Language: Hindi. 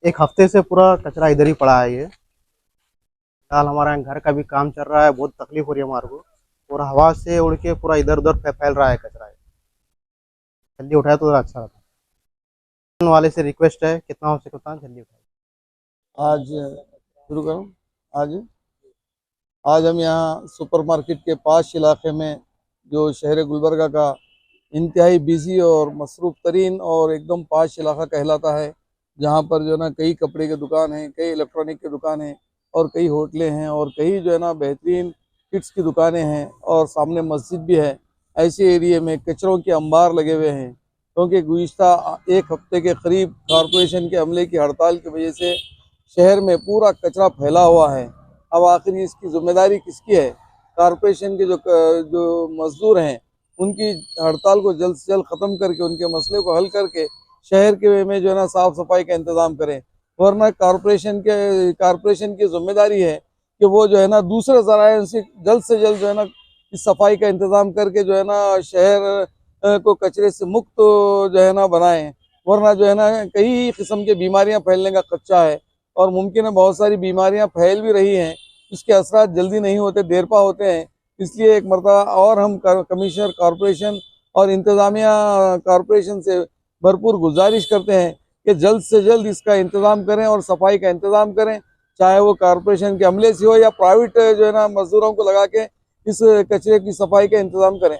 एक हफ्ते से पूरा कचरा इधर ही पड़ा है ये। फिलहाल हमारे यहाँ घर का भी काम चल रहा है, बहुत तकलीफ हो रही है हमारे को। और हवा से उड़ के पूरा इधर उधर फैल रहा है कचरा है। जल्दी उठाए तो ज़रा अच्छा रहता। वाले से रिक्वेस्ट है, कितना हो सके उतना जल्दी उठाए। आज शुरू करूं। आज आज हम यहाँ सुपरमार्केट के पास इलाके में, जो शहर गुलबर्गा का इंतहाई बिजी और मसरूफ तरीन और एकदम पाश इलाका कहलाता है, जहाँ पर जो है ना कई कपड़े के दुकान हैं, कई इलेक्ट्रॉनिक के दुकान हैं और कई होटलें हैं और कई जो है ना बेहतरीन किट्स की दुकानें हैं और सामने मस्जिद भी है। ऐसे एरिए में कचरों के अंबार लगे हुए हैं, क्योंकि गुज़िश्ता एक हफ्ते के करीब कॉरपोरेशन के अमले की हड़ताल की वजह से शहर में पूरा कचरा फैला हुआ है। अब आखिर इसकी जिम्मेदारी किसकी है? कॉरपोरेशन के जो मजदूर हैं, उनकी हड़ताल को जल्द से जल्द ख़त्म करके उनके मसले को हल करके शहर के में जो है ना साफ़ सफाई का इंतज़ाम करें। वरना कॉरपोरेशन की जिम्मेदारी है कि वो जो है ना दूसरे ज़राए से जल्द जो है ना इस सफाई का इंतज़ाम करके जो है ना शहर को कचरे से मुक्त जो है ना बनाएं। वरना जो है ना कई किस्म की बीमारियां फैलने का खदशा है और मुमकिन है बहुत सारी बीमारियां फैल भी रही हैं। इसके असरात जल्दी नहीं होते, देर पा होते हैं। इसलिए एक मरतबा और हम कमिश्नर कॉरपोरेशन और इंतज़ामिया कॉरपोरेशन से भरपूर गुजारिश करते हैं कि जल्द से जल्द इसका इंतज़ाम करें और सफाई का इंतज़ाम करें, चाहे वो कॉरपोरेशन के अमले से हो या प्राइवेट जो है ना मजदूरों को लगा के इस कचरे की सफाई का इंतज़ाम करें।